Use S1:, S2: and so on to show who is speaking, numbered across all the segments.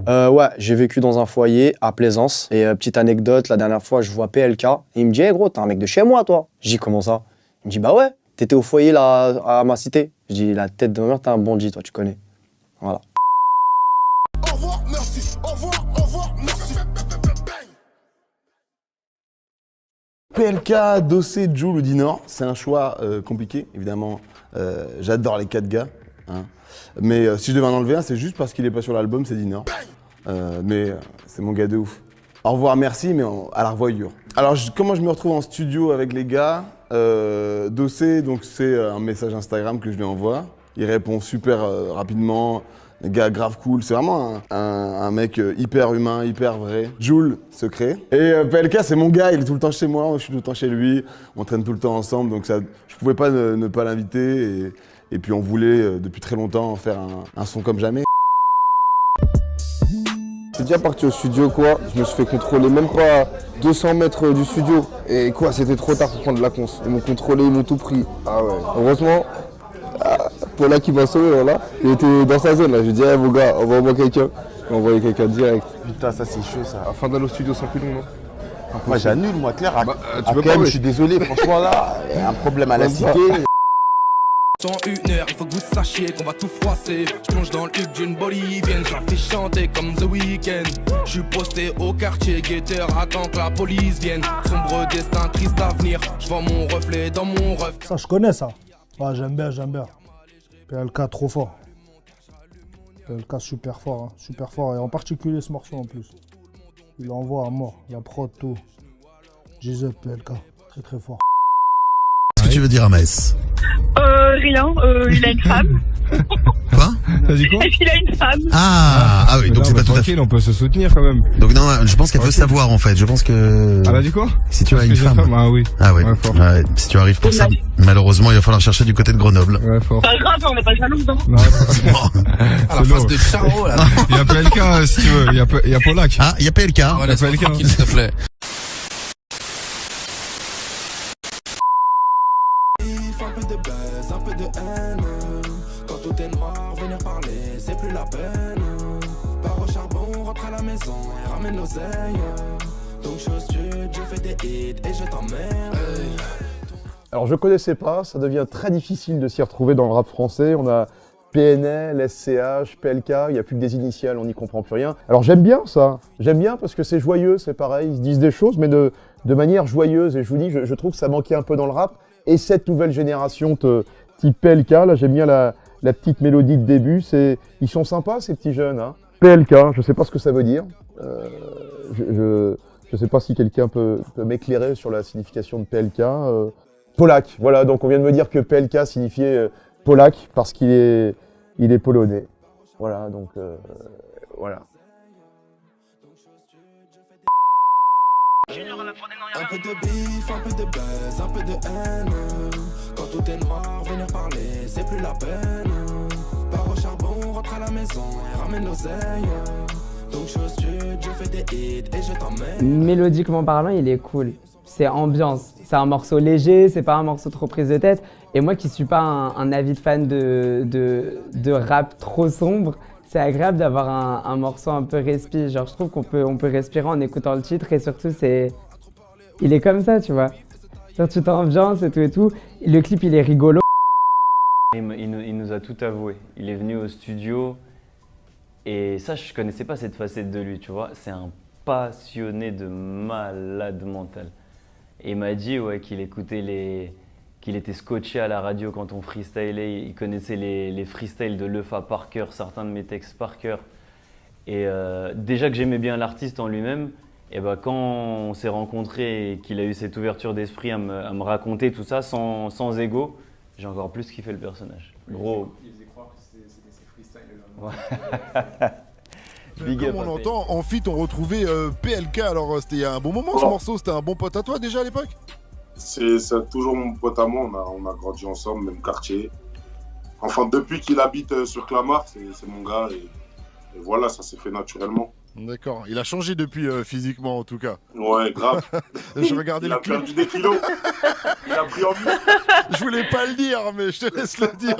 S1: Ouais, j'ai vécu dans un foyer à Plaisance. Et petite anecdote, la dernière fois, je vois PLK. Et il me dit, hey, gros, t'es un mec de chez moi, toi. Je dis, comment ça? Il me dit, bah ouais, t'étais au foyer là, à ma cité. Je dis, la tête de ma mère, t'es un bandit, toi, tu connais. Voilà.
S2: Au revoir, merci. Au revoir, merci.
S3: PLK, Dossé, Jul ou Dinor, c'est un choix compliqué, évidemment. J'adore les 4 gars. Hein. Mais si je devais en enlever un, c'est juste parce qu'il est pas sur l'album, c'est Dinor. Mais c'est mon gars de ouf. Au revoir, merci, mais à la revoyure. Alors, comment je me retrouve en studio avec les gars Dossé, donc c'est un message Instagram que je lui envoie. Il répond super rapidement. Un gars grave cool, c'est vraiment un mec hyper humain, hyper vrai. Jul, secret. Et PLK, c'est mon gars, il est tout le temps chez moi, je suis tout le temps chez lui. On traîne tout le temps ensemble, donc ça, je pouvais pas ne pas l'inviter. Et puis on voulait depuis très longtemps faire un son comme jamais.
S4: Je suis déjà parti au studio quoi, je me suis fait contrôler même pas 200 mètres du studio. Et quoi, c'était trop tard pour prendre la cons. Ils m'ont contrôlé, ils m'ont tout pris. Ah ouais. Heureusement, Paula qui m'a sauvé, voilà. Il était dans sa zone là, je lui ai dit, hey, mon gars, envoie-moi quelqu'un. Il m'a envoyé quelqu'un direct.
S3: Putain, ça c'est chaud ça.
S4: Afin d'aller au studio sans plus long, non?
S3: Moi j'annule, moi clair.
S4: Tu peux pas,
S3: je suis désolé, franchement là, il y a un problème à la cité.
S5: Dans 1 heure, il faut que vous sachiez qu'on va tout froisser. Je plonge dans le huc d'une bolivienne, je la fais chanter comme The Weeknd. Je suis posté au quartier, guetteur, attends que la police vienne. Sombre destin, triste avenir, je vois mon reflet dans mon ref.
S6: Ça, je connais ça. Ouais, j'aime bien, j'aime bien. PLK, trop fort. PLK, super fort, hein. Super fort. Et en particulier ce morceau en plus. Il envoie à mort, la prod, tout. G-Up, PLK, très très fort.
S7: Qu'est-ce que tu veux dire à Maës?
S8: Rien, il a une femme.
S7: Quoi?
S9: T'as dit quoi?
S8: Il a une femme.
S7: Ah oui, donc c'est pas tout à fait.
S9: Tranquille, on peut se soutenir quand même.
S7: Donc non, je pense qu'elle veut savoir en fait. Je pense que.
S9: Elle a dit quoi?
S7: Si tu as une femme.
S9: Ah oui.
S7: Ah oui.
S9: Ouais, fort.
S7: Ouais, si tu arrives pour ça, malheureusement, il va falloir chercher du côté de Grenoble.
S9: Ouais, fort.
S8: Pas grave, on n'est pas jaloux, non?
S9: Non,
S5: À la face de Charo, là.
S9: il y a PLK si tu veux, il y a Polak.
S7: Ah, il y a PLK.
S5: Ouais, laisse-moi
S9: PLK,
S5: tranquille, s'il te plaît. Un peu de buzz, un peu de haine. Quand tout est noir, venir parler, c'est plus la peine. Pars au charbon, rentre à la maison et ramène l'oseille. Donc je sud, je fais des hits et je t'emmerde.
S10: Alors je connaissais pas, ça devient très difficile de s'y retrouver dans le rap français. On a PNL, SCH, PLK, il n'y a plus que des initiales, on n'y comprend plus rien. Alors j'aime bien ça, j'aime bien parce que c'est joyeux, c'est pareil, ils se disent des choses mais de manière joyeuse. Et je vous dis, je trouve que ça manquait un peu dans le rap. Et cette nouvelle génération type PLK, là j'aime bien la petite mélodie de début, ils sont sympas ces petits jeunes. Hein. PLK, je sais pas ce que ça veut dire, je sais pas si quelqu'un peut m'éclairer sur la signification de PLK. Polak, voilà, donc on vient de me dire que PLK signifiait Polak parce qu'il est polonais. Voilà, donc voilà.
S5: Un peu de bif, un peu de buzz, un peu de haine. Quand tout est noir, venir parler, c'est plus la peine. Pars au charbon, rentre à la maison et ramène l'oseille. Donc je sud, je fais des hits et je t'emmène.
S11: Mélodiquement parlant, il est cool. C'est ambiance. C'est un morceau léger, c'est pas un morceau trop prise de tête. Et moi qui suis pas un avid fan de rap trop sombre, c'est agréable d'avoir un morceau un peu respi. Genre je trouve qu'on peut respirer en écoutant le titre et surtout il est comme ça, tu vois. Genre tu t'ambiances et tout et tout. Le clip il est rigolo.
S12: Il nous a tout avoué. Il est venu au studio et ça je connaissais pas cette facette de lui, tu vois. C'est un passionné de malade mental. Et il m'a dit ouais, qu'il était scotché à la radio quand on freestylait. Il connaissait les freestyles de Lefa par cœur, certains de mes textes par cœur. Et déjà que j'aimais bien l'artiste en lui-même, et bah quand on s'est rencontrés et qu'il a eu cette ouverture d'esprit à me raconter tout ça sans ego, j'ai encore plus kiffé le personnage. Gros.
S13: Il faisait croire que c'était ses freestyles.
S2: Comme on l'entend, en feat on retrouvait PLK, alors c'était il y a un bon moment ce morceau, c'était un bon pote à toi déjà à l'époque?
S14: C'est toujours mon pote à moi, on a grandi ensemble, même quartier. Enfin depuis qu'il habite sur Clamart, c'est mon gars et voilà, ça s'est fait naturellement.
S2: D'accord. Il a changé depuis physiquement en tout cas.
S14: Ouais, grave.
S2: Je regardais
S14: Il
S2: le
S14: a
S2: clip.
S14: perdu des kilos. Il a pris en muscle.
S2: Je voulais pas le dire, mais je te laisse le dire.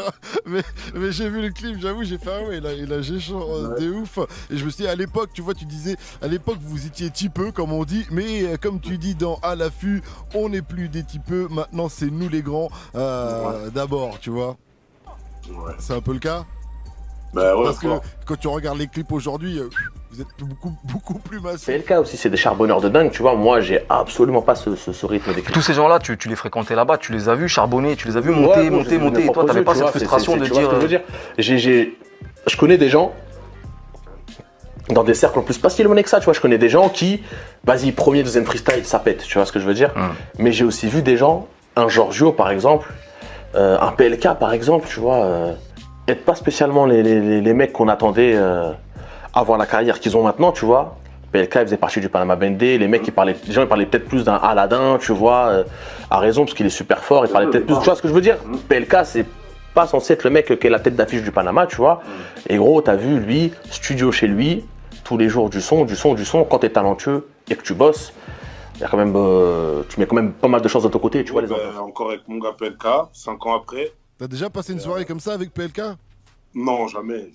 S2: Mais j'ai vu le clip, j'avoue, j'ai fait ah ouais, il a géchant de ouf. Et je me suis dit, à l'époque, tu vois, tu disais, à l'époque, vous étiez typeux, comme on dit, mais comme tu dis dans À l'affût, on n'est plus des typeux, maintenant c'est nous les grands d'abord, tu vois.
S14: Ouais.
S2: C'est un peu le cas.
S14: Bah ouais,
S2: parce que
S14: fort.
S2: quand tu regardes les clips aujourd'hui, vous êtes beaucoup plus massif.
S15: PLK aussi, c'est des charbonneurs de dingue, tu vois. Moi, j'ai absolument pas ce rythme d'écriture.
S16: Tous ces gens-là, tu les fréquentais là-bas, tu les as vus charbonner, tu les as vus monter, et toi, t'avais pas cette frustration de
S15: tu vois ce que je veux dire. Je connais des gens dans des cercles en plus pas si éloignés que ça, tu vois. Je connais des gens qui, vas-y, premier, deuxième freestyle, ça pète, tu vois ce que je veux dire. Mais j'ai aussi vu des gens, un Giorgio par exemple, un PLK par exemple, tu vois, être pas spécialement les mecs qu'on attendait avoir la carrière qu'ils ont maintenant, tu vois. PLK, il faisait partie du Panama Bende, les gens ils parlaient peut-être plus d'un Aladdin, tu vois, à raison, parce qu'il est super fort, il parlait peut-être plus, tu vois ce que je veux dire. PLK, c'est pas censé être le mec qui est la tête d'affiche du Panama, tu vois. Et gros, t'as vu, lui, studio chez lui, tous les jours du son, quand t'es talentueux et que tu bosses, y a quand même, tu mets quand même pas mal de choses de ton côté, tu vois.
S14: Encore avec mon gars PLK, 5 ans après.
S2: T'as déjà passé une soirée comme ça avec PLK?
S14: Non, jamais.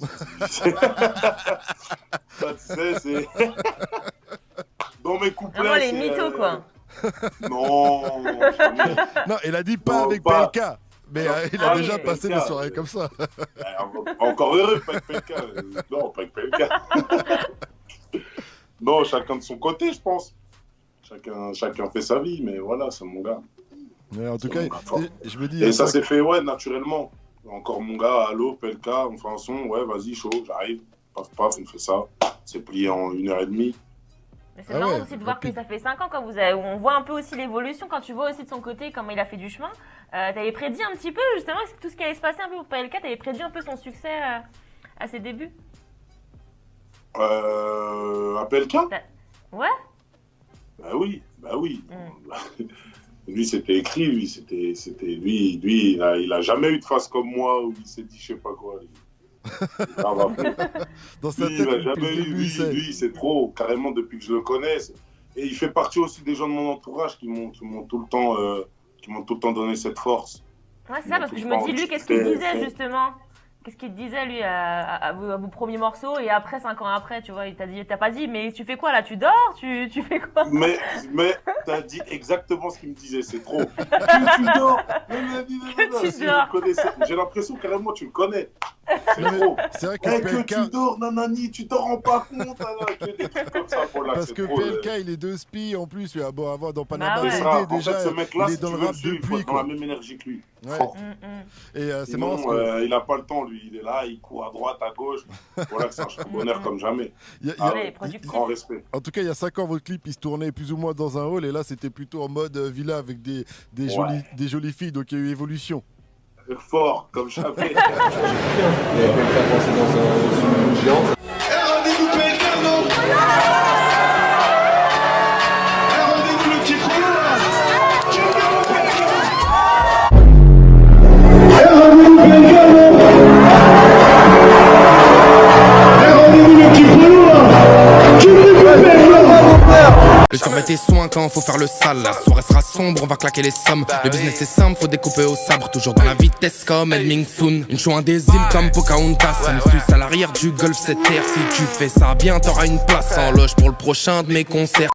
S14: Ça, tu sais, c'est... Dans mes couplets,
S17: vraiment les mythos, quoi.
S14: Non, jamais.
S2: Non, il a dit pas avec PLK. Mais il a déjà passé des soirées comme ça.
S14: Encore heureux, pas avec PLK. Non, pas avec PLK. Non, chacun de son côté, je pense. Chacun fait sa vie, mais voilà, c'est mon gars.
S2: Mais en tout cas, je me dis...
S14: Et ça s'est fait, ouais, naturellement. Encore mon gars, allô, PLK, on fait un son, ouais, vas-y, chaud, j'arrive. Paf, paf, on fait ça. C'est plié en 1h30.
S17: Mais c'est marrant aussi de voir que ça fait 5 ans, quand on voit un peu aussi l'évolution, quand tu vois aussi de son côté comment il a fait du chemin. T'avais prédit un petit peu, justement, tout ce qui allait se passer un peu pour PLK, t'avais prédit un peu son succès à ses débuts?
S14: À PLK?
S17: Ouais.
S14: Bah oui. Lui, c'était écrit, lui, il a jamais eu de face comme moi où il s'est dit je sais pas quoi.
S2: Dans sa tête,
S14: il a jamais eu, lui, c'est trop, carrément depuis que je le connais. Et il fait partie aussi des gens de mon entourage qui m'ont tout le temps donné cette force.
S17: Ouais, c'est ça, parce que je me dis, lui, qu'est-ce qu'il disait justement? Qu'est-ce qu'il te disait, lui, à vos premiers morceaux, et après, 5 ans après, tu vois, il t'as pas dit, mais tu fais quoi là? Tu dors? Tu fais quoi?
S14: Mais t'as dit exactement ce qu'il me disait, c'est trop. Tu dors?
S17: Tu dors?
S14: J'ai l'impression carrément tu le connais. C'est trop.
S2: C'est vrai que
S14: PLK... tu dors, nanani, tu t'en rends pas compte. Que des trucs comme ça, pour là,
S2: parce que
S14: trop,
S2: PLK, il est de spi en plus, avant dans Panama
S14: Bende,
S2: déjà,
S14: en fait, ce mec-là,
S2: il est dans le rap depuis.
S14: Dans la même énergie que lui.
S2: Ouais.
S14: Fort.
S2: Et c'est
S14: marrant
S2: marrant parce que...
S14: il a pas le temps, lui. Il est là, il court à droite, à gauche. Voilà que c'est un charbonneur comme jamais. Grand respect.
S2: En tout cas, il y a 5 ans, votre clip, il se tournait plus ou moins dans un hall. Et là, c'était plutôt en mode villa avec des jolies filles. Donc, il y a eu évolution.
S14: Fort, comme jamais.
S5: Le survêt tes soins quand faut faire le sale. La soirée sera sombre, on va claquer les sommes. Le business est simple, faut découper au sabre. Toujours dans la vitesse comme Edming Sun. Une chouin des îles comme Pocahontas. Une suce à l'arrière du Golf 7R. Si tu fais ça bien, t'auras une place en loge pour le prochain de mes concerts.